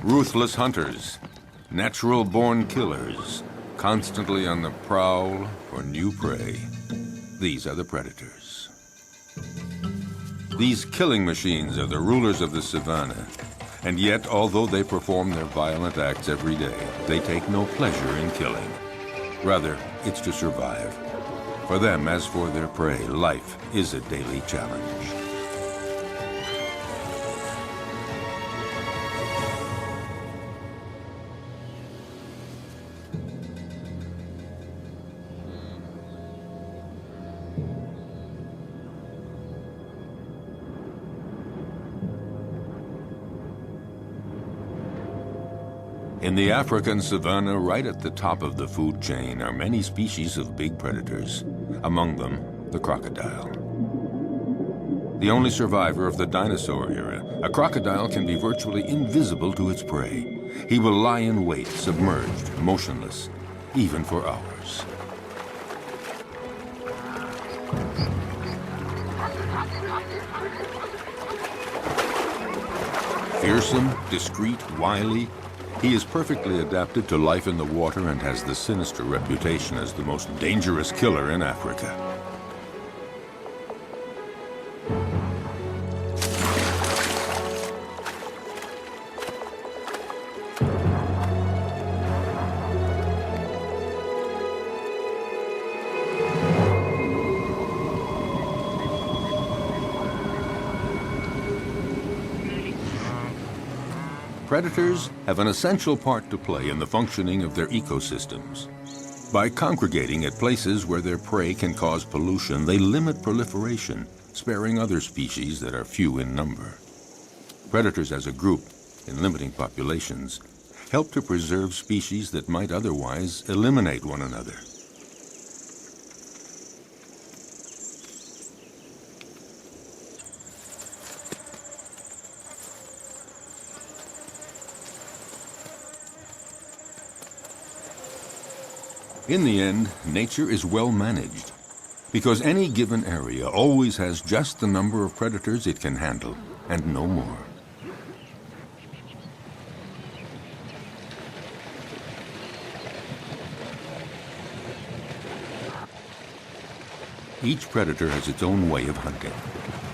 Ruthless hunters, natural-born killers, constantly on the prowl for new prey. These are the predators. These killing machines are the rulers of the savannah. And yet, although they perform their violent acts every day, they take no pleasure in killing. Rather, it's to survive. For them, as for their prey, life is a daily challenge. In the African savanna, right at the top of the food chain, are many species of big predators. Among them, the crocodile. The only survivor of the dinosaur era, a crocodile can be virtually invisible to its prey. He will lie in wait, submerged, motionless, even for hours. Fearsome, discreet, wily, he is perfectly adapted to life in the water and has the sinister reputation as the most dangerous killer in Africa. Predators have an essential part to play in the functioning of their ecosystems. By congregating at places where their prey can cause pollution, they limit proliferation, sparing other species that are few in number. Predators as a group, in limiting populations, help to preserve species that might otherwise eliminate one another. In the end, nature is well managed, because any given area always has just the number of predators it can handle, and no more. Each predator has its own way of hunting.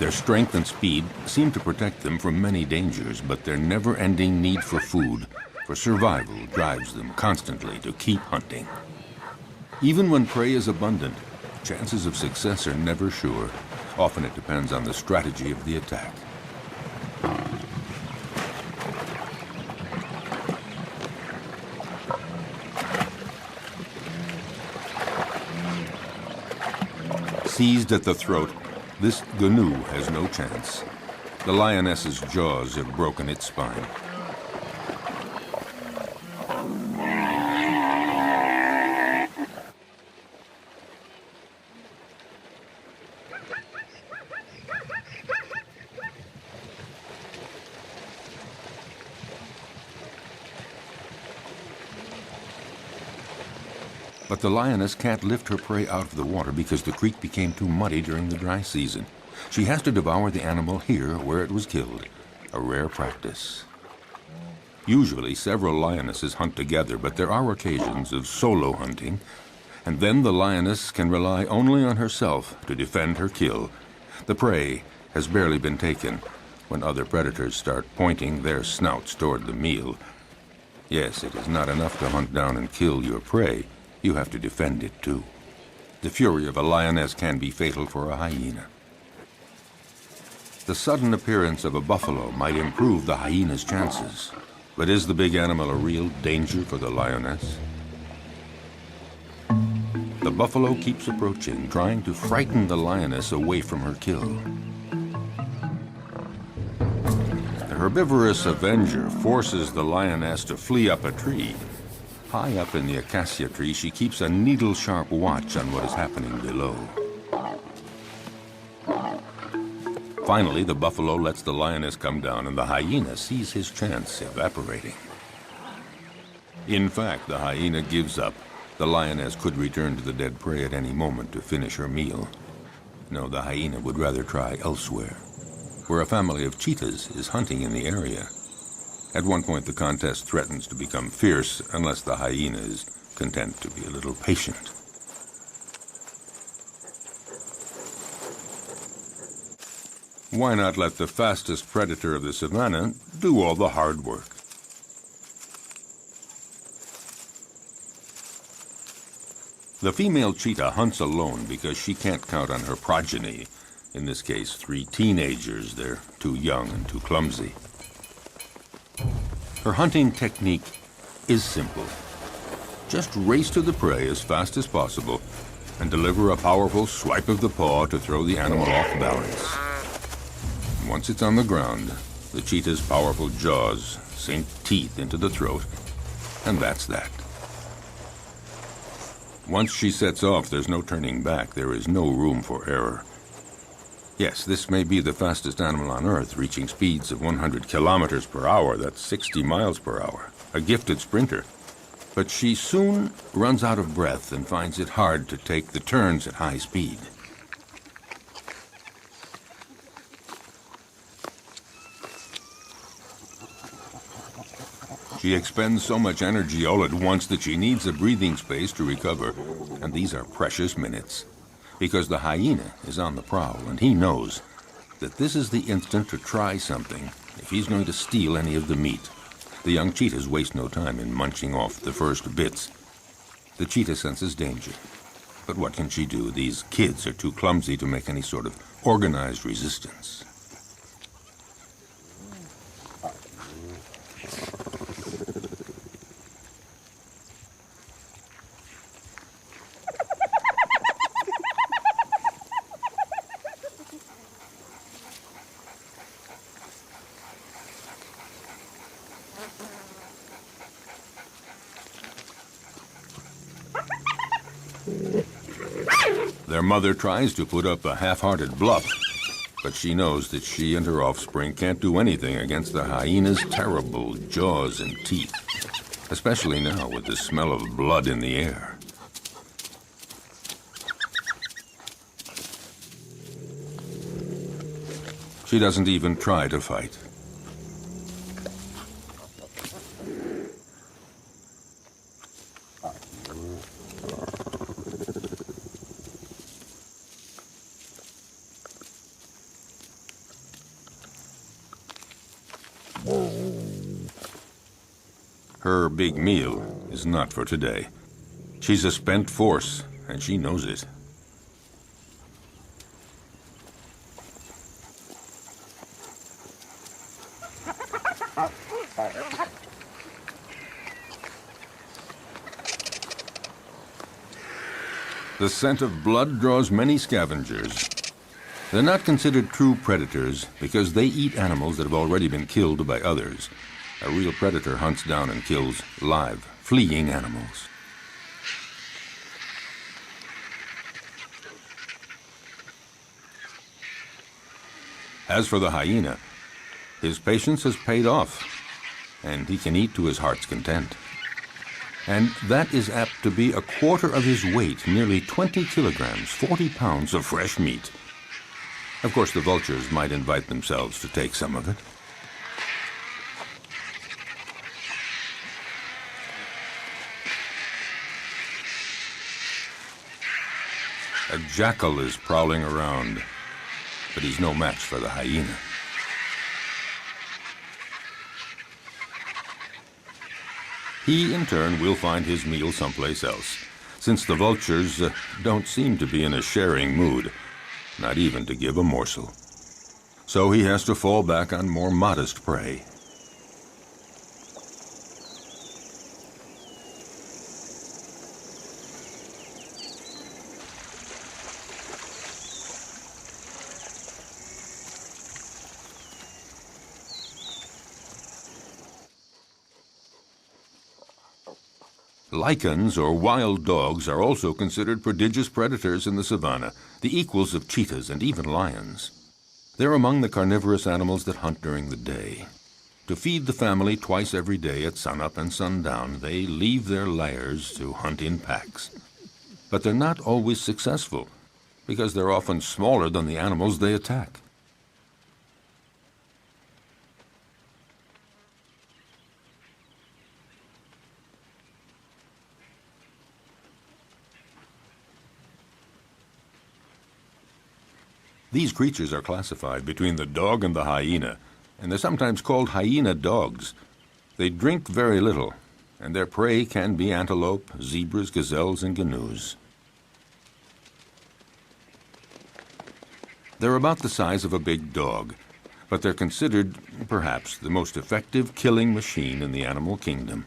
Their strength and speed seem to protect them from many dangers, but their never-ending need for food, for survival, drives them constantly to keep hunting. Even when prey is abundant, chances of success are never sure. Often it depends on the strategy of the attack. Seized at the throat, this gnu has no chance. The lioness's jaws have broken its spine. But the lioness can't lift her prey out of the water because the creek became too muddy during the dry season. She has to devour the animal here where it was killed, a rare practice. Usually several lionesses hunt together, but there are occasions of solo hunting, and then the lioness can rely only on herself to defend her kill. The prey has barely been taken when other predators start pointing their snouts toward the meal. Yes, it is not enough to hunt down and kill your prey. You have to defend it too. The fury of a lioness can be fatal for a hyena. The sudden appearance of a buffalo might improve the hyena's chances. But is the big animal a real danger for the lioness? The buffalo keeps approaching, trying to frighten the lioness away from her kill. The herbivorous avenger forces the lioness to flee up a tree. High up in the acacia tree, she keeps a needle-sharp watch on what is happening below. Finally, the buffalo lets the lioness come down, and the hyena sees his chance evaporating. In fact, the hyena gives up. The lioness could return to the dead prey at any moment to finish her meal. No, the hyena would rather try elsewhere, where a family of cheetahs is hunting in the area. At one point, the contest threatens to become fierce unless the hyena is content to be a little patient. Why not let the fastest predator of the savanna do all the hard work? The female cheetah hunts alone because she can't count on her progeny. In this case, 3 teenagers. They're too young and too clumsy. Her hunting technique is simple. Just race to the prey as fast as possible and deliver a powerful swipe of the paw to throw the animal off balance. Once it's on the ground, the cheetah's powerful jaws sink teeth into the throat, and that's that. Once she sets off, there's no turning back. There is no room for error. Yes, this may be the fastest animal on Earth, reaching speeds of 100 kilometers per hour. That's 60 miles per hour. A gifted sprinter. But she soon runs out of breath and finds it hard to take the turns at high speed. She expends so much energy all at once that she needs a breathing space to recover, and these are precious minutes. Because the hyena is on the prowl, and he knows that this is the instant to try something if he's going to steal any of the meat. The young cheetahs waste no time in munching off the first bits. The cheetah senses danger. But what can she do? These kids are too clumsy to make any sort of organized resistance. Their mother tries to put up a half-hearted bluff, but she knows that she and her offspring can't do anything against the hyena's terrible jaws and teeth, especially now with the smell of blood in the air. She doesn't even try to fight. Her big meal is not for today. She's a spent force, and she knows it. The scent of blood draws many scavengers. They're not considered true predators because they eat animals that have already been killed by others. A real predator hunts down and kills live, fleeing animals. As for the hyena, his patience has paid off, and he can eat to his heart's content. And that is apt to be a quarter of his weight, nearly 20 kilograms, 40 pounds of fresh meat. Of course, the vultures might invite themselves to take some of it. A jackal is prowling around, but he's no match for the hyena. He, in turn, will find his meal someplace else, since the vultures don't seem to be in a sharing mood, not even to give a morsel. So he has to fall back on more modest prey. Lichens, or wild dogs, are also considered prodigious predators in the savanna, the equals of cheetahs and even lions. They're among the carnivorous animals that hunt during the day. To feed the family twice every day at sunup and sundown, they leave their lairs to hunt in packs. But they're not always successful, because they're often smaller than the animals they attack. These creatures are classified between the dog and the hyena, and they're sometimes called hyena dogs. They drink very little, and their prey can be antelope, zebras, gazelles, and gnus. They're about the size of a big dog, but they're considered, perhaps, the most effective killing machine in the animal kingdom.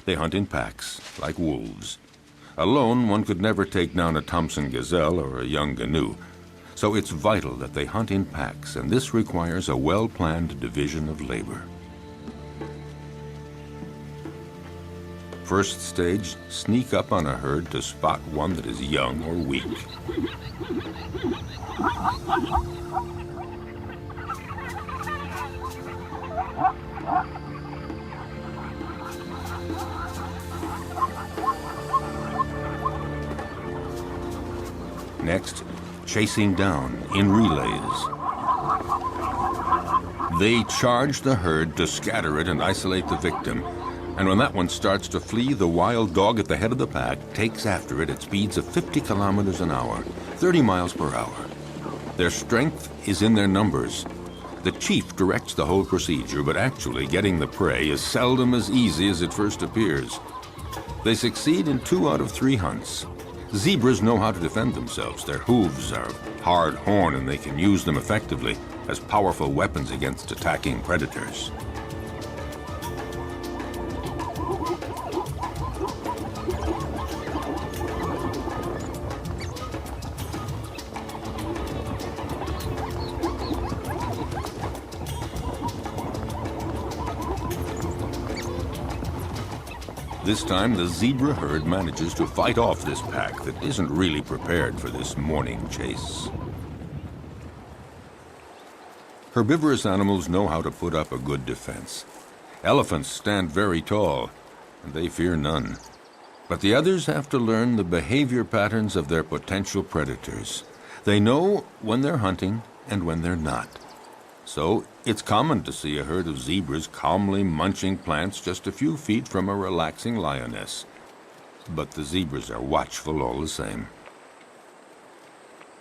They hunt in packs, like wolves. Alone, one could never take down a Thompson gazelle or a young gnu, so it's vital that they hunt in packs, and this requires a well-planned division of labor. First stage, sneak up on a herd to spot one that is young or weak. Next, chasing down in relays. They charge the herd to scatter it and isolate the victim. And when that one starts to flee, the wild dog at the head of the pack takes after it at speeds of 50 kilometers an hour, 30 miles per hour. Their strength is in their numbers. The chief directs the whole procedure, but actually getting the prey is seldom as easy as it first appears. They succeed in 2 out of 3 hunts. Zebras know how to defend themselves. Their hooves are hard horn, and they can use them effectively as powerful weapons against attacking predators. This time, the zebra herd manages to fight off this pack that isn't really prepared for this morning chase. Herbivorous animals know how to put up a good defense. Elephants stand very tall, and they fear none. But the others have to learn the behavior patterns of their potential predators. They know when they're hunting and when they're not. So it's common to see a herd of zebras calmly munching plants just a few feet from a relaxing lioness. But the zebras are watchful all the same.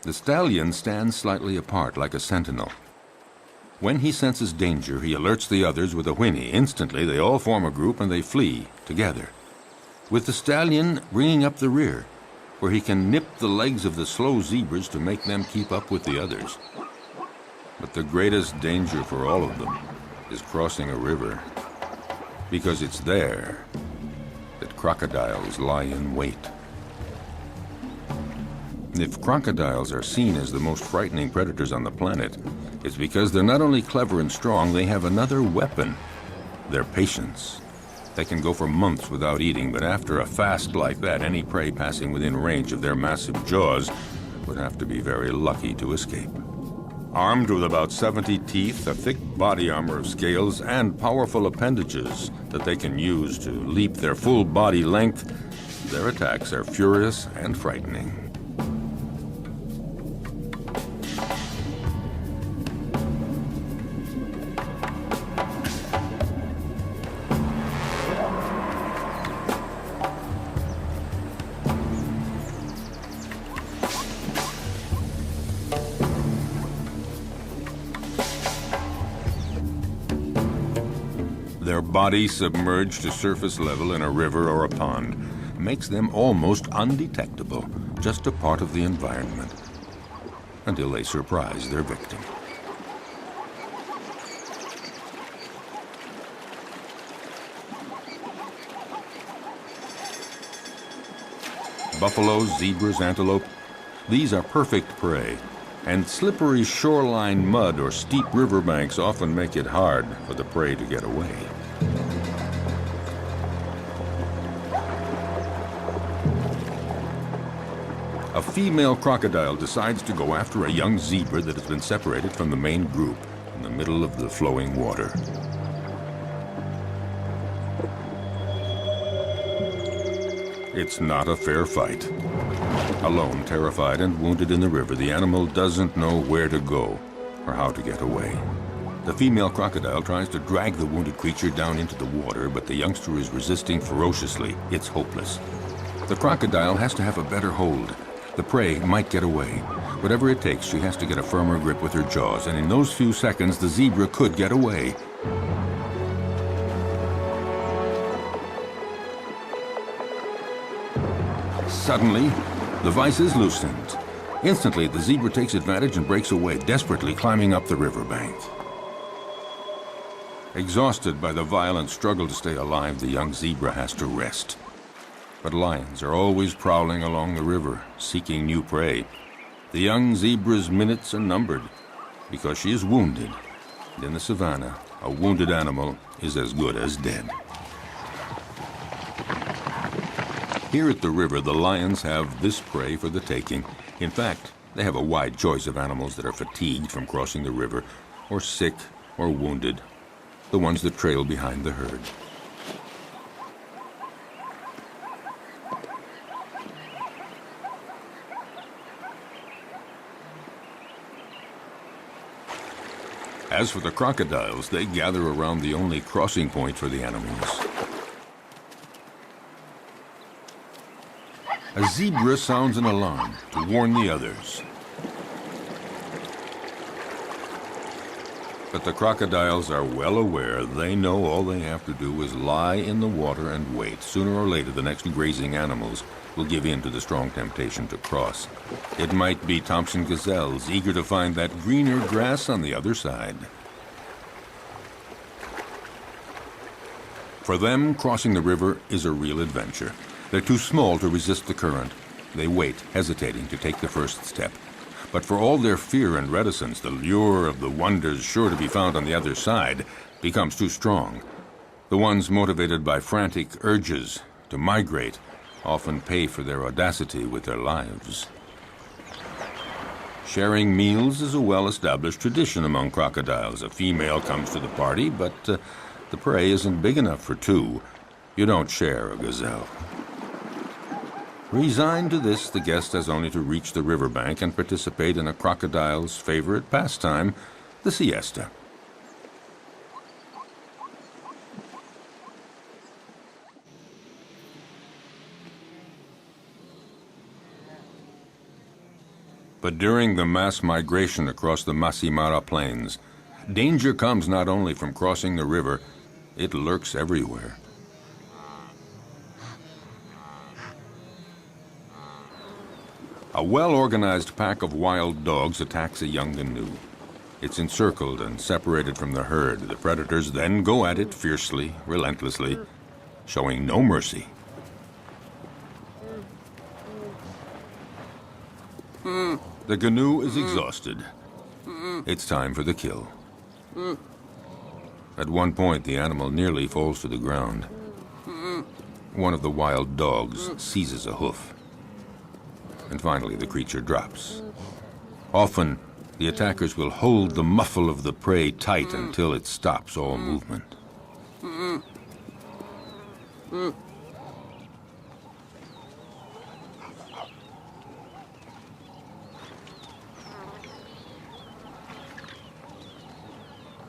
The stallion stands slightly apart like a sentinel. When he senses danger, he alerts the others with a whinny. Instantly, they all form a group and they flee together, with the stallion bringing up the rear, where he can nip the legs of the slow zebras to make them keep up with the others. But the greatest danger for all of them is crossing a river, because it's there that crocodiles lie in wait. If crocodiles are seen as the most frightening predators on the planet, it's because they're not only clever and strong, they have another weapon: their patience. They can go for months without eating, but after a fast like that, any prey passing within range of their massive jaws would have to be very lucky to escape. Armed with about 70 teeth, a thick body armor of scales, and powerful appendages that they can use to leap their full body length, their attacks are furious and frightening. Their body submerged to surface level in a river or a pond makes them almost undetectable, just a part of the environment, until they surprise their victim. Buffaloes, zebras, antelope, these are perfect prey. And slippery shoreline mud or steep riverbanks often make it hard for the prey to get away. A female crocodile decides to go after a young zebra that has been separated from the main group in the middle of the flowing water. It's not a fair fight. Alone, terrified and wounded in the river, the animal doesn't know where to go or how to get away. The female crocodile tries to drag the wounded creature down into the water, but the youngster is resisting ferociously. It's hopeless. The crocodile has to have a better hold. The prey might get away. Whatever it takes, she has to get a firmer grip with her jaws, and in those few seconds, the zebra could get away. Suddenly, the vise is loosened. Instantly, the zebra takes advantage and breaks away, desperately climbing up the riverbank. Exhausted by the violent struggle to stay alive, the young zebra has to rest. But lions are always prowling along the river, seeking new prey. The young zebra's minutes are numbered because she is wounded. And in the savannah, a wounded animal is as good as dead. Here at the river, the lions have this prey for the taking. In fact, they have a wide choice of animals that are fatigued from crossing the river, or sick, or wounded, the ones that trail behind the herd. As for the crocodiles, they gather around the only crossing point for the animals. A zebra sounds an alarm to warn the others. But the crocodiles are well aware. They know all they have to do is lie in the water and wait. Sooner or later, the next grazing animals will give in to the strong temptation to cross. It might be Thompson gazelles, eager to find that greener grass on the other side. For them, crossing the river is a real adventure. They're too small to resist the current. They wait, hesitating to take the first step. But for all their fear and reticence, the lure of the wonders sure to be found on the other side becomes too strong. The ones motivated by frantic urges to migrate often pay for their audacity with their lives. Sharing meals is a well-established tradition among crocodiles. A female comes to the party, but the prey isn't big enough for two. You don't share a gazelle. Resigned to this, the guest has only to reach the riverbank and participate in a crocodile's favorite pastime, the siesta. But during the mass migration across the Masimara Plains, danger comes not only from crossing the river, it lurks everywhere. A well-organized pack of wild dogs attacks a young gnu. It's encircled and separated from the herd. The predators then go at it fiercely, relentlessly, showing no mercy. The gnu is exhausted. It's time for the kill. At one point, the animal nearly falls to the ground. One of the wild dogs seizes a hoof. And finally, the creature drops. Often, the attackers will hold the muffle of the prey tight until it stops all movement.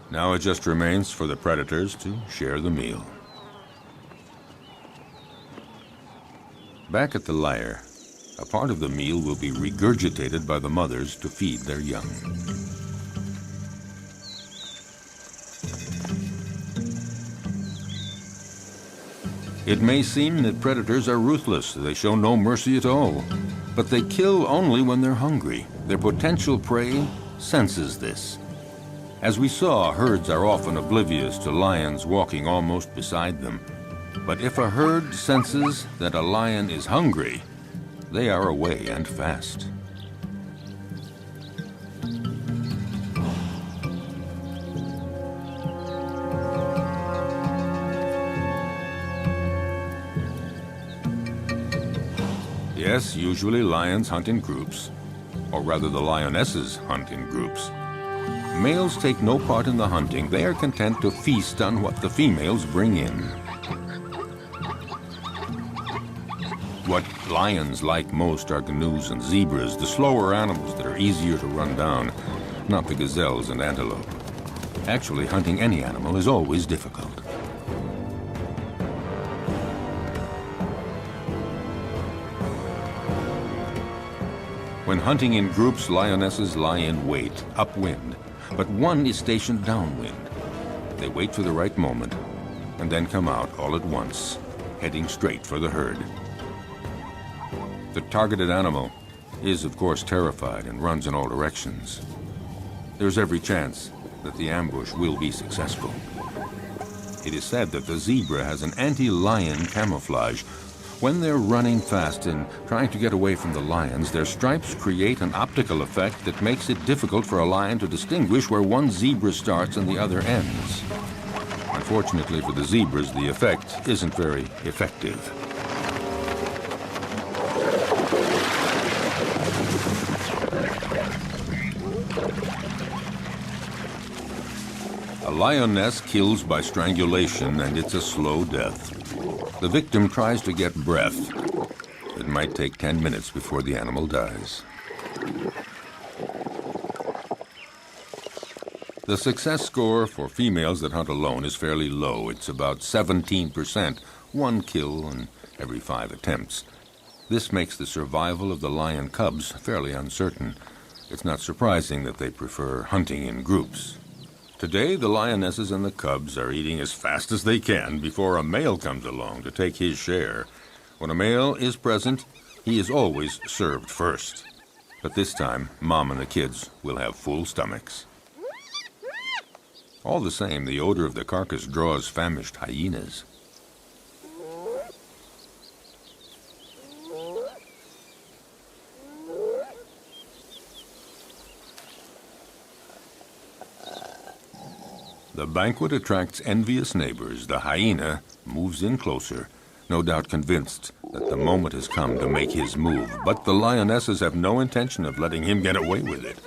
Now it just remains for the predators to share the meal. Back at the lair, a part of the meal will be regurgitated by the mothers to feed their young. It may seem that predators are ruthless. They show no mercy at all. But they kill only when they're hungry. Their potential prey senses this. As we saw, herds are often oblivious to lions walking almost beside them. But if a herd senses that a lion is hungry, they are away and fast. Yes, usually lions hunt in groups, or rather the lionesses hunt in groups. Males take no part in the hunting. They are content to feast on what the females bring in. What lions like most are gnus and zebras, the slower animals that are easier to run down, not the gazelles and antelope. Actually, hunting any animal is always difficult. When hunting in groups, lionesses lie in wait, upwind, but one is stationed downwind. They wait for the right moment and then come out all at once, heading straight for the herd. The targeted animal is, of course, terrified and runs in all directions. There's every chance that the ambush will be successful. It is said that the zebra has an anti-lion camouflage. When they're running fast and trying to get away from the lions, their stripes create an optical effect that makes it difficult for a lion to distinguish where one zebra starts and the other ends. Unfortunately for the zebras, the effect isn't very effective. A lioness kills by strangulation, and it's a slow death. The victim tries to get breath. It might take 10 minutes before the animal dies. The success score for females that hunt alone is fairly low. It's about 17%, one kill in every 5 attempts. This makes the survival of the lion cubs fairly uncertain. It's not surprising that they prefer hunting in groups. Today, the lionesses and the cubs are eating as fast as they can before a male comes along to take his share. When a male is present, he is always served first. But this time, Mom and the kids will have full stomachs. All the same, the odor of the carcass draws famished hyenas. The banquet attracts envious neighbors. The hyena moves in closer, no doubt convinced that the moment has come to make his move. But the lionesses have no intention of letting him get away with it.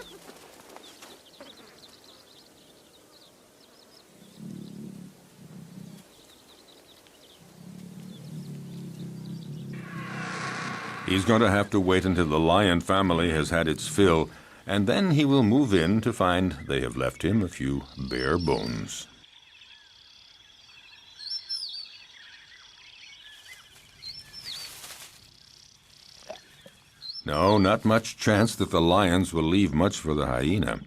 He's going to have to wait until the lion family has had its fill, and then he will move in to find they have left him a few bare bones. No, not much chance that the lions will leave much for the hyena.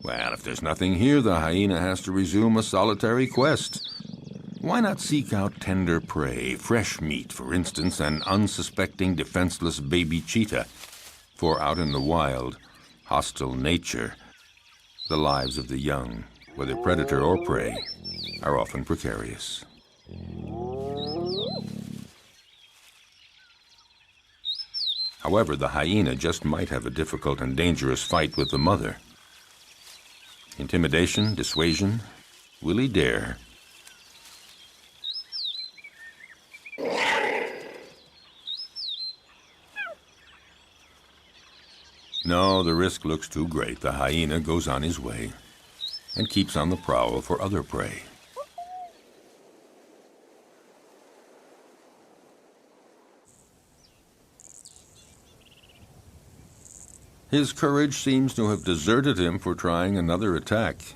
Well, if there's nothing here, the hyena has to resume a solitary quest. Why not seek out tender prey, fresh meat, for instance, an unsuspecting, defenseless baby cheetah? For out in the wild, hostile nature, the lives of the young, whether predator or prey, are often precarious. However, the hyena just might have a difficult and dangerous fight with the mother. Intimidation, dissuasion, will he dare? No, the risk looks too great. The hyena goes on his way and keeps on the prowl for other prey. His courage seems to have deserted him for trying another attack.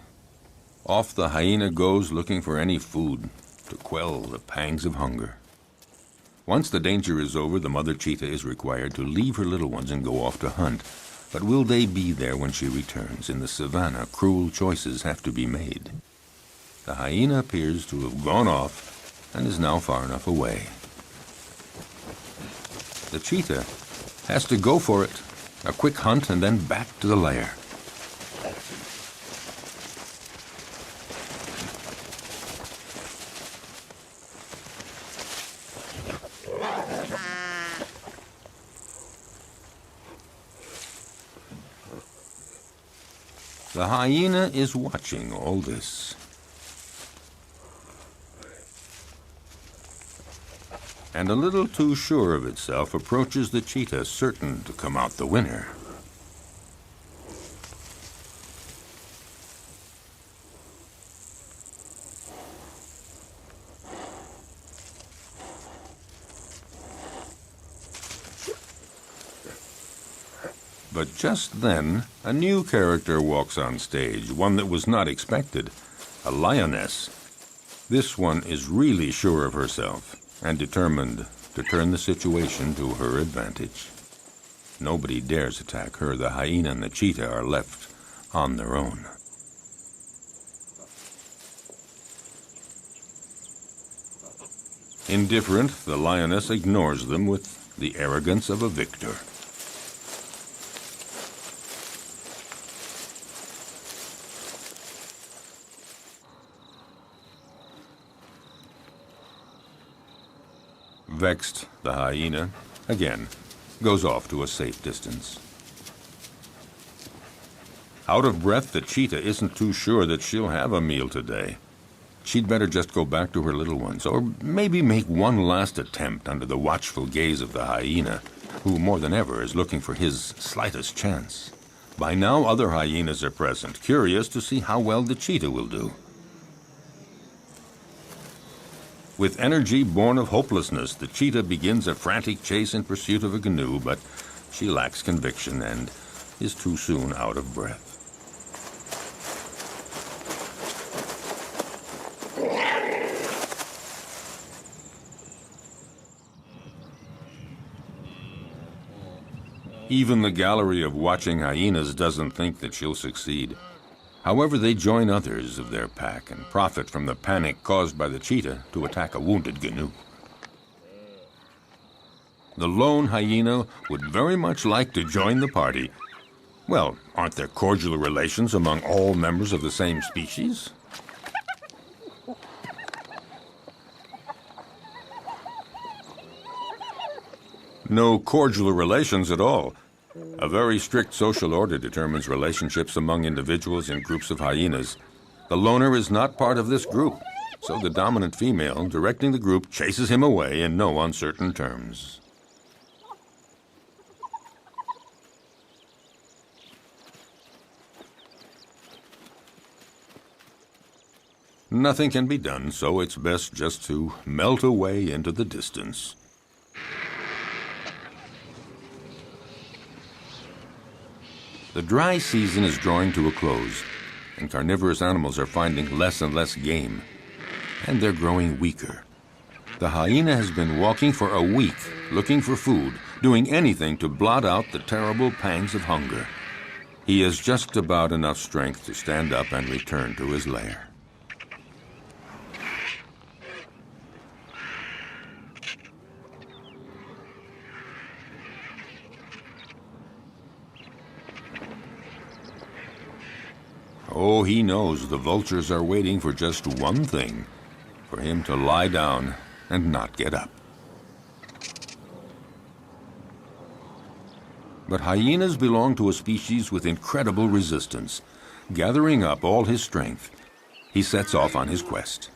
Off the hyena goes looking for any food to quell the pangs of hunger. Once the danger is over, the mother cheetah is required to leave her little ones and go off to hunt. But will they be there when she returns? In the savannah, cruel choices have to be made. The hyena appears to have gone off and is now far enough away. The cheetah has to go for it. A quick hunt and then back to the lair. The hyena is watching all this. And a little too sure of itself approaches the cheetah, certain to come out the winner. But just then, a new character walks on stage, one that was not expected, a lioness. This one is really sure of herself and determined to turn the situation to her advantage. Nobody dares attack her. The hyena and the cheetah are left on their own. Indifferent, the lioness ignores them with the arrogance of a victor. Vexed, the hyena, again, goes off to a safe distance. Out of breath, the cheetah isn't too sure that she'll have a meal today. She'd better just go back to her little ones, or maybe make one last attempt under the watchful gaze of the hyena, who more than ever is looking for his slightest chance. By now, other hyenas are present, curious to see how well the cheetah will do. With energy born of hopelessness, the cheetah begins a frantic chase in pursuit of a canoe, but she lacks conviction and is too soon out of breath. Even the gallery of watching hyenas doesn't think that she'll succeed. However, they join others of their pack and profit from the panic caused by the cheetah to attack a wounded canoe. The lone hyena would very much like to join the party. Well, aren't there cordial relations among all members of the same species? No cordial relations at all. A very strict social order determines relationships among individuals in groups of hyenas. The loner is not part of this group, so the dominant female directing the group chases him away in no uncertain terms. Nothing can be done, so it's best just to melt away into the distance. The dry season is drawing to a close, and carnivorous animals are finding less and less game, and they're growing weaker. The hyena has been walking for a week, looking for food, doing anything to blot out the terrible pangs of hunger. He has just about enough strength to stand up and return to his lair. Oh, he knows the vultures are waiting for just one thing, for him to lie down and not get up. But hyenas belong to a species with incredible resistance. Gathering up all his strength, he sets off on his quest.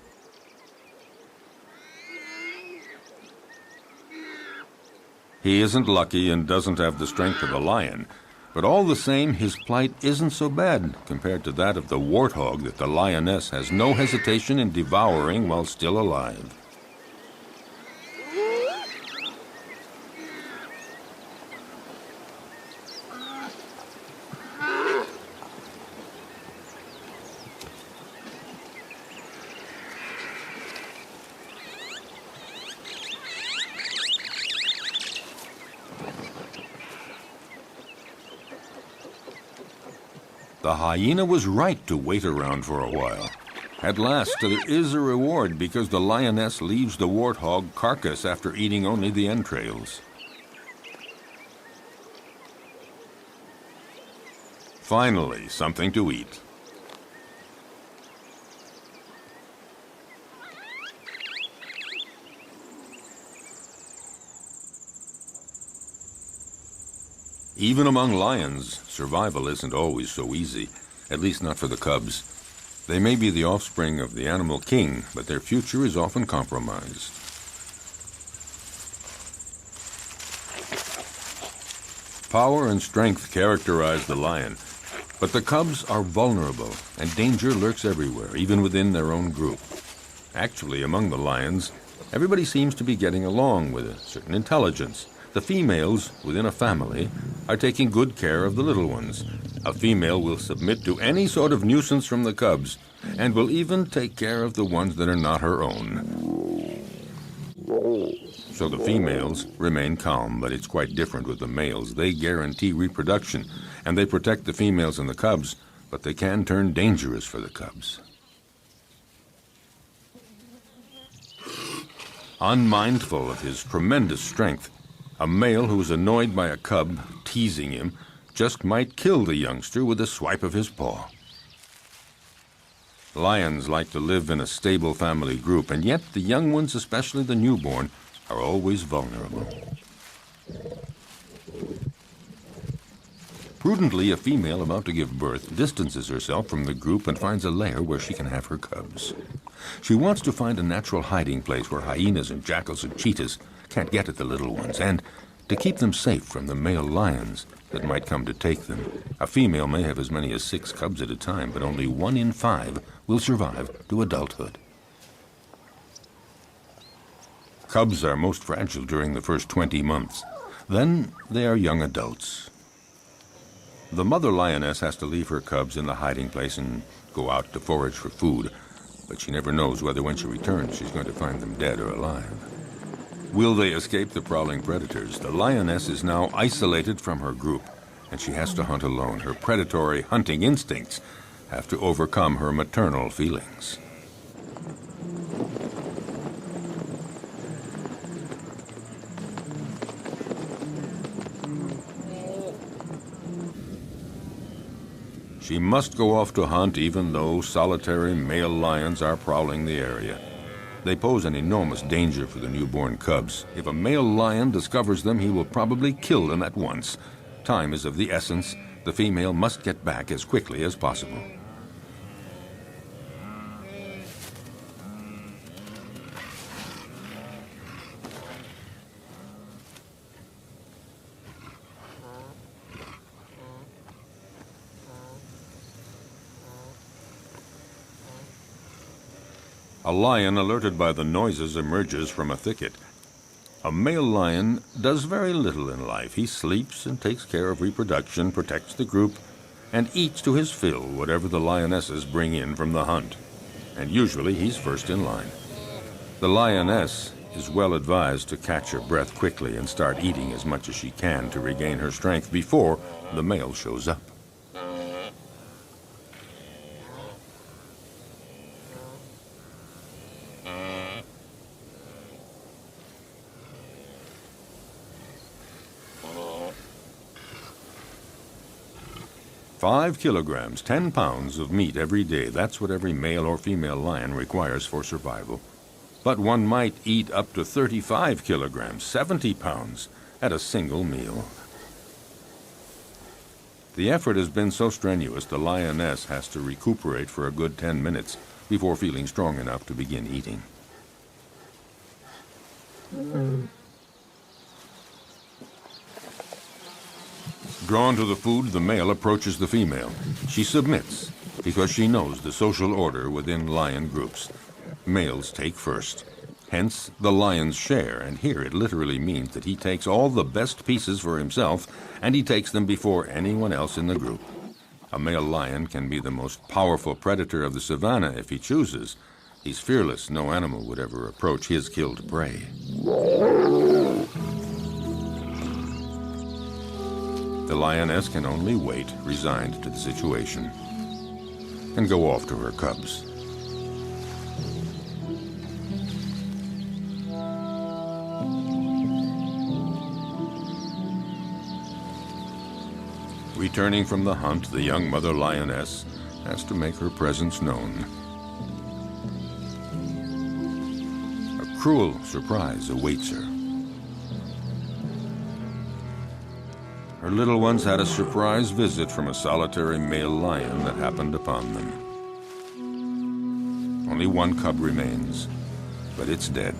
He isn't lucky and doesn't have the strength of a lion, but all the same, his plight isn't so bad compared to that of the warthog that the lioness has no hesitation in devouring while still alive. The hyena was right to wait around for a while. At last, there is a reward because the lioness leaves the warthog carcass after eating only the entrails. Finally, something to eat. Even among lions, survival isn't always so easy, at least not for the cubs. They may be the offspring of the animal king, but their future is often compromised. Power and strength characterize the lion, but the cubs are vulnerable, and danger lurks everywhere, even within their own group. Actually, among the lions, everybody seems to be getting along with a certain intelligence. The females within a family are taking good care of the little ones. A female will submit to any sort of nuisance from the cubs, and will even take care of the ones that are not her own. So the females remain calm, but it's quite different with the males. They guarantee reproduction, and they protect the females and the cubs, but they can turn dangerous for the cubs. Unmindful of his tremendous strength, a male who is annoyed by a cub teasing him just might kill the youngster with a swipe of his paw. Lions like to live in a stable family group, and yet the young ones, especially the newborn, are always vulnerable. Prudently, a female about to give birth distances herself from the group and finds a lair where she can have her cubs. She wants to find a natural hiding place where hyenas and jackals and cheetahs can't get at the little ones, and to keep them safe from the male lions that might come to take them. A female may have as many as 6 cubs at a time, but only 1 in 5 will survive to adulthood. Cubs are most fragile during the first 20 months. Then they are young adults. The mother lioness has to leave her cubs in the hiding place and go out to forage for food, but she never knows whether when she returns she's going to find them dead or alive. Will they escape the prowling predators? The lioness is now isolated from her group, and she has to hunt alone. Her predatory hunting instincts have to overcome her maternal feelings. She must go off to hunt even though solitary male lions are prowling the area. They pose an enormous danger for the newborn cubs. If a male lion discovers them, he will probably kill them at once. Time is of the essence. The female must get back as quickly as possible. A lion, alerted by the noises, emerges from a thicket. A male lion does very little in life. He sleeps and takes care of reproduction, protects the group, and eats to his fill whatever the lionesses bring in from the hunt. And usually he's first in line. The lioness is well advised to catch her breath quickly and start eating as much as she can to regain her strength before the male shows up. "5 kilograms, 10 pounds of meat every day. That's what every male or female lion requires for survival. But one might eat up to 35 kilograms, 70 pounds, at a single meal. The effort has been so strenuous, the lioness has to recuperate for a good 10 minutes before feeling strong enough to begin eating. Drawn to the food, the male approaches the female. She submits because she knows the social order within lion groups. Males take first. Hence the lion's share, and here it literally means that he takes all the best pieces for himself, and he takes them before anyone else in the group. A male lion can be the most powerful predator of the savannah if he chooses. He's fearless. No animal would ever approach his killed prey. The lioness can only wait, resigned to the situation, and go off to her cubs. Returning from the hunt, the young mother lioness has to make her presence known. A cruel surprise awaits her. Her little ones had a surprise visit from a solitary male lion that happened upon them. Only one cub remains, but it's dead.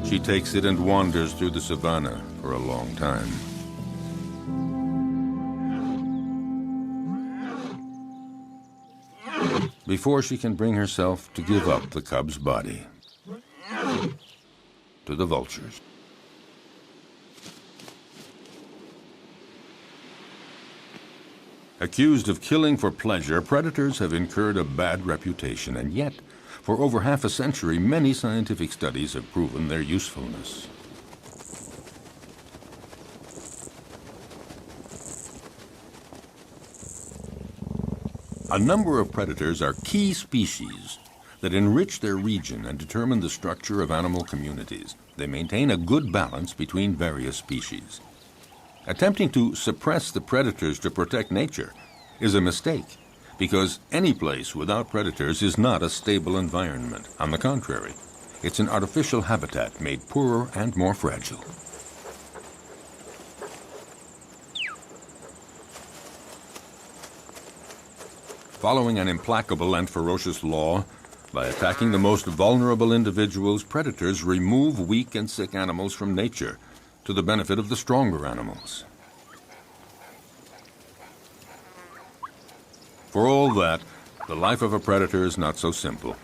She takes it and wanders through the savannah for a long time. Before she can bring herself to give up the cub's body to the vultures. Accused of killing for pleasure, predators have incurred a bad reputation, and yet, for over half a century, many scientific studies have proven their usefulness. A number of predators are key species that enrich their region and determine the structure of animal communities. They maintain a good balance between various species. Attempting to suppress the predators to protect nature is a mistake, because any place without predators is not a stable environment. On the contrary, it's an artificial habitat made poorer and more fragile. Following an implacable and ferocious law, by attacking the most vulnerable individuals, predators remove weak and sick animals from nature to the benefit of the stronger animals. For all that, the life of a predator is not so simple.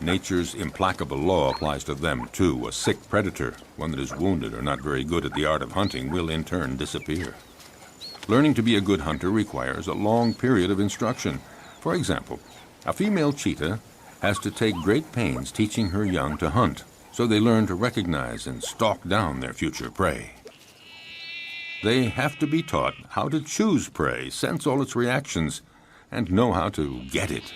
Nature's implacable law applies to them, too. A sick predator, one that is wounded or not very good at the art of hunting, will in turn disappear. Learning to be a good hunter requires a long period of instruction. For example, a female cheetah has to take great pains teaching her young to hunt, so they learn to recognize and stalk down their future prey. They have to be taught how to choose prey, sense all its reactions, and know how to get it.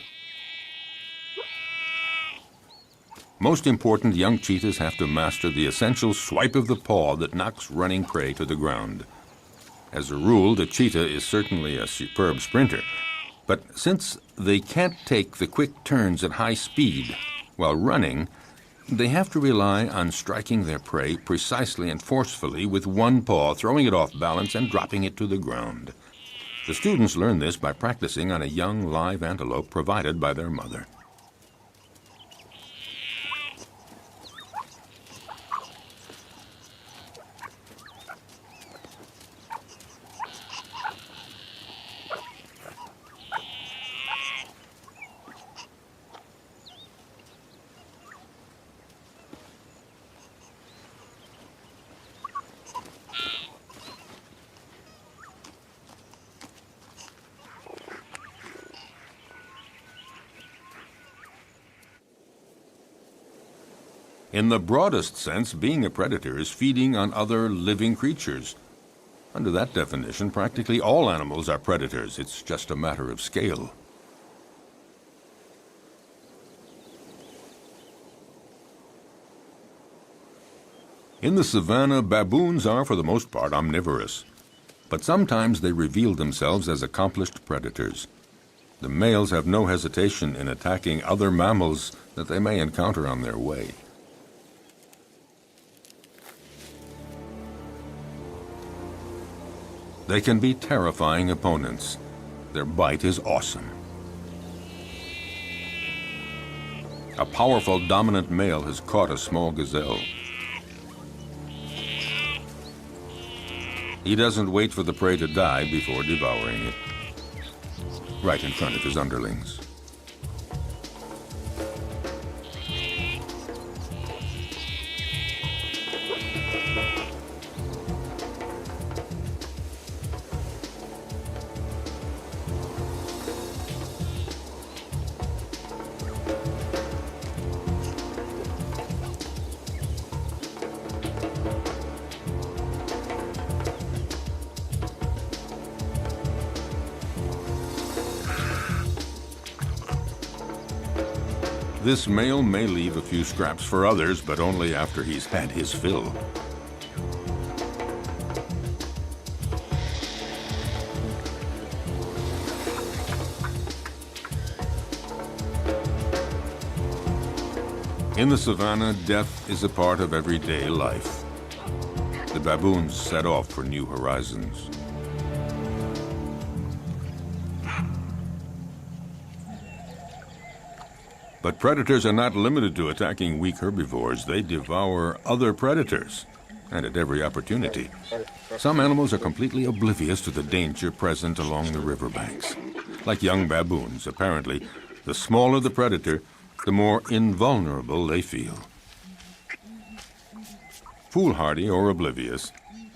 Most important, young cheetahs have to master the essential swipe of the paw that knocks running prey to the ground. As a rule, the cheetah is certainly a superb sprinter, but since they can't take the quick turns at high speed while running, they have to rely on striking their prey precisely and forcefully with one paw, throwing it off balance and dropping it to the ground. The students learn this by practicing on a young live antelope provided by their mother. In the broadest sense, being a predator is feeding on other living creatures. Under that definition, practically all animals are predators. It's just a matter of scale. In the savannah, baboons are, for the most part, omnivorous. But sometimes they reveal themselves as accomplished predators. The males have no hesitation in attacking other mammals that they may encounter on their way. They can be terrifying opponents. Their bite is awesome. A powerful dominant male has caught a small gazelle. He doesn't wait for the prey to die before devouring it, right in front of his underlings. This male may leave a few scraps for others, but only after he's had his fill. In the savannah, death is a part of everyday life. The baboons set off for new horizons. But predators are not limited to attacking weak herbivores. They devour other predators, and at every opportunity. Some animals are completely oblivious to the danger present along the riverbanks. Like young baboons, apparently, the smaller the predator, the more invulnerable they feel. Foolhardy or oblivious,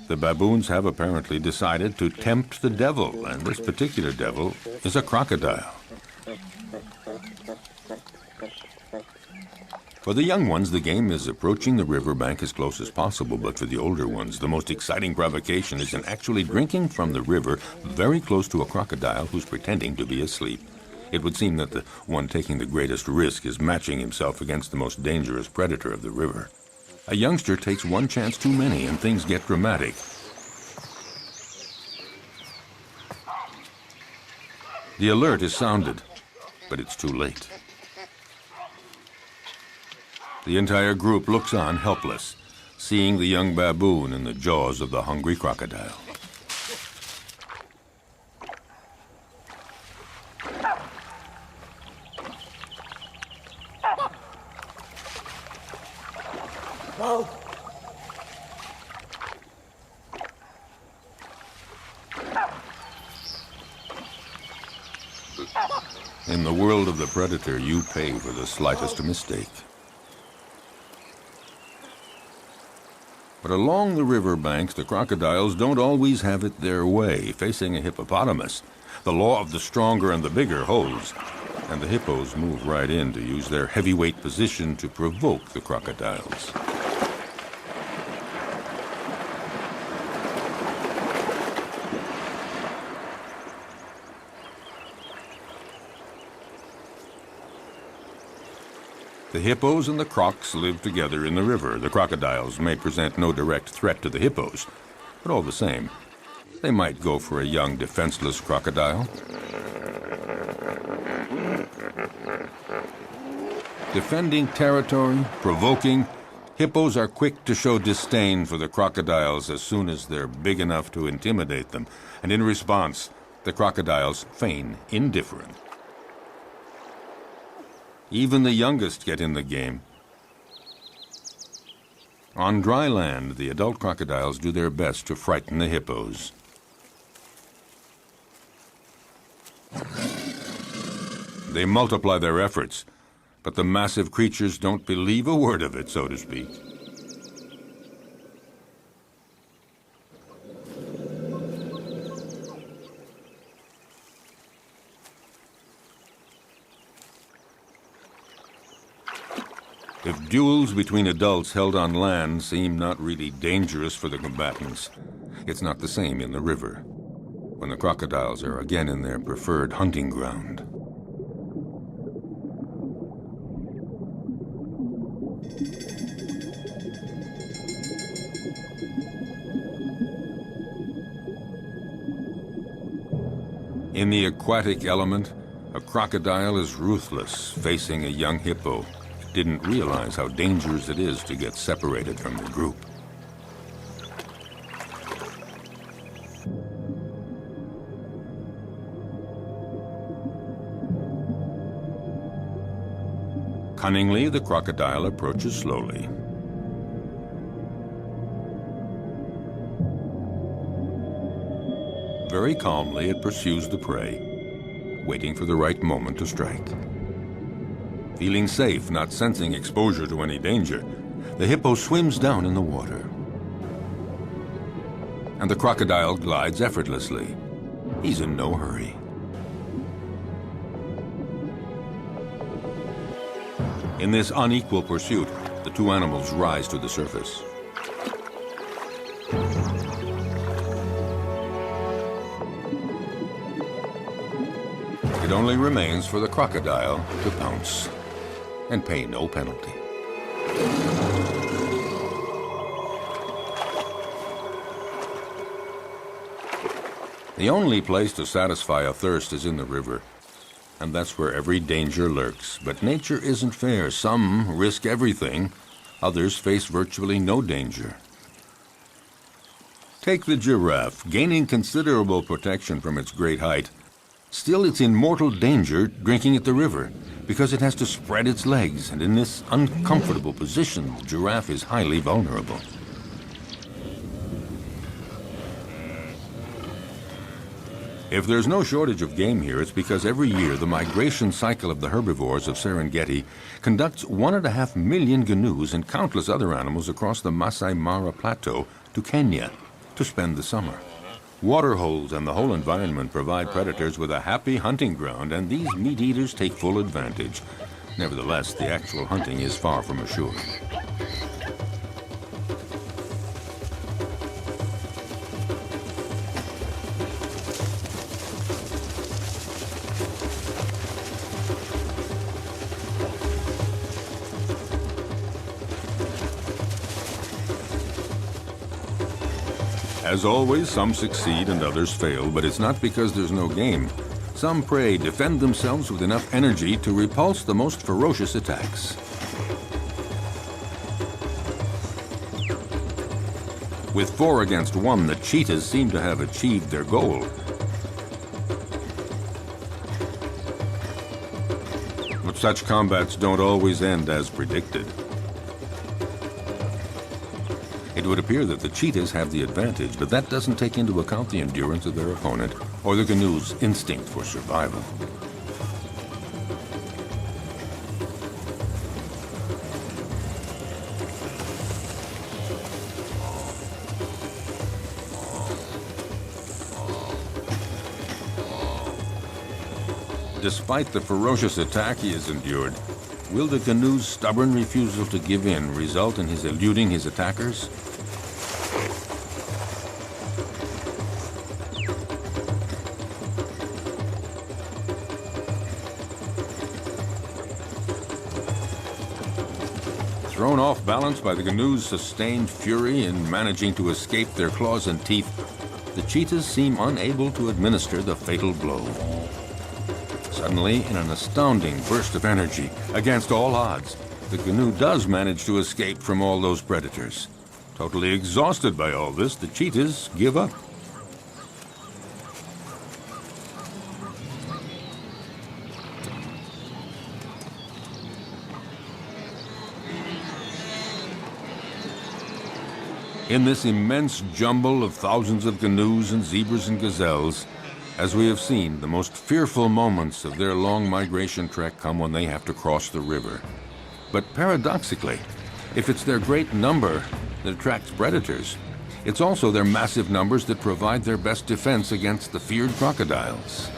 The baboons have apparently decided to tempt the devil, and this particular devil is a crocodile. For the young ones, the game is approaching the riverbank as close as possible, but for the older ones, the most exciting provocation is in actually drinking from the river very close to a crocodile who's pretending to be asleep. It would seem that the one taking the greatest risk is matching himself against the most dangerous predator of the river. A youngster takes one chance too many and things get dramatic. The alert is sounded, but it's too late. The entire group looks on helpless, seeing the young baboon in the jaws of the hungry crocodile. In the world of the predator, you pay for the slightest mistake. But along the river banks, the crocodiles don't always have it their way. Facing a hippopotamus, the law of the stronger and the bigger holds, and the hippos move right in to use their heavyweight position to provoke the crocodiles. The hippos and the crocs live together in the river. The crocodiles may present no direct threat to the hippos, but all the same, they might go for a young, defenseless crocodile. Defending territory, provoking, hippos are quick to show disdain for the crocodiles as soon as they're big enough to intimidate them, and in response, the crocodiles feign indifference. Even the youngest get in the game. On dry land, the adult crocodiles do their best to frighten the hippos. They multiply their efforts, but the massive creatures don't believe a word of it, so to speak. If duels between adults held on land seem not really dangerous for the combatants, it's not the same in the river, when the crocodiles are again in their preferred hunting ground. In the aquatic element, a crocodile is ruthless, facing a young hippo. Didn't realize how dangerous it is to get separated from the group. Cunningly, the crocodile approaches slowly. Very calmly, it pursues the prey, waiting for the right moment to strike. Feeling safe, not sensing exposure to any danger, the hippo swims down in the water. And the crocodile glides effortlessly. He's in no hurry. In this unequal pursuit, the two animals rise to the surface. It only remains for the crocodile to pounce and pay no penalty. The only place to satisfy a thirst is in the river, and that's where every danger lurks. But nature isn't fair. Some risk everything, others face virtually no danger. Take the giraffe, gaining considerable protection from its great height. Still, it's in mortal danger drinking at the river, because it has to spread its legs, and in this uncomfortable position, the giraffe is highly vulnerable. If there's no shortage of game here, it's because every year the migration cycle of the herbivores of Serengeti conducts 1.5 million gnus and countless other animals across the Masai Mara Plateau to Kenya, to to spend the summer. Water holes and the whole environment provide predators with a happy hunting ground, and these meat eaters take full advantage. Nevertheless, the actual hunting is far from assured. As always, some succeed and others fail, but it's not because there's no game. Some prey defend themselves with enough energy to repulse the most ferocious attacks. With 4 against 1, the cheetahs seem to have achieved their goal. But such combats don't always end as predicted. It would appear that the cheetahs have the advantage, but that doesn't take into account the endurance of their opponent or the canoe's instinct for survival. Despite the ferocious attack he has endured, will the canoe's stubborn refusal to give in result in his eluding his attackers? Thrown off balance by the canoe's sustained fury in managing to escape their claws and teeth, the cheetahs seem unable to administer the fatal blow. Suddenly, in an astounding burst of energy, against all odds, the canoe does manage to escape from all those predators. Totally exhausted by all this, the cheetahs give up. In this immense jumble of thousands of canoes and zebras and gazelles, as we have seen, the most fearful moments of their long migration trek come when they have to cross the river. But paradoxically, if it's their great number that attracts predators, it's also their massive numbers that provide their best defense against the feared crocodiles.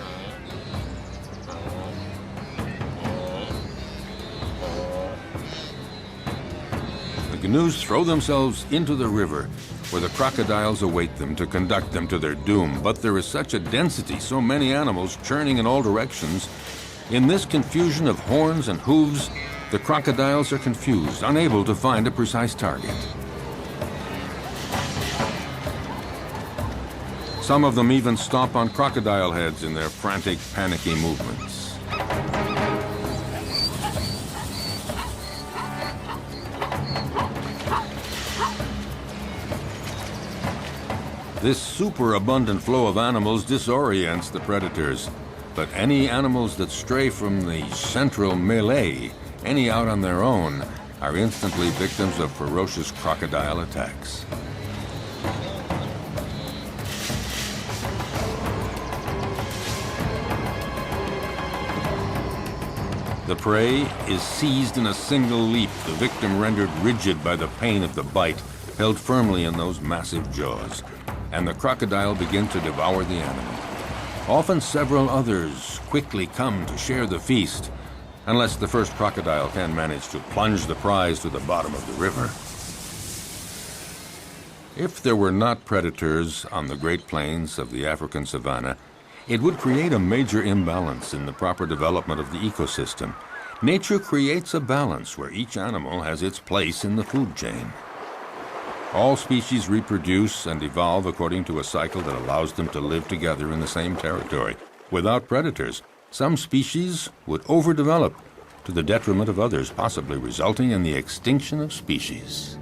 The canoes throw themselves into the river, where the crocodiles await them to conduct them to their doom. But there is such a density, so many animals churning in all directions. In this confusion of horns and hooves, the crocodiles are confused, unable to find a precise target. Some of them even stomp on crocodile heads in their frantic, panicky movements. This superabundant flow of animals disorients the predators, but any animals that stray from the central melee, any out on their own, are instantly victims of ferocious crocodile attacks. The prey is seized in a single leap, the victim rendered rigid by the pain of the bite, held firmly in those massive jaws, and the crocodile begins to devour the animal. Often several others quickly come to share the feast, unless the first crocodile can manage to plunge the prize to the bottom of the river. If there were not predators on the Great Plains of the African savanna, it would create a major imbalance in the proper development of the ecosystem. Nature creates a balance where each animal has its place in the food chain. All species reproduce and evolve according to a cycle that allows them to live together in the same territory. Without predators, some species would overdevelop to the detriment of others, possibly resulting in the extinction of species.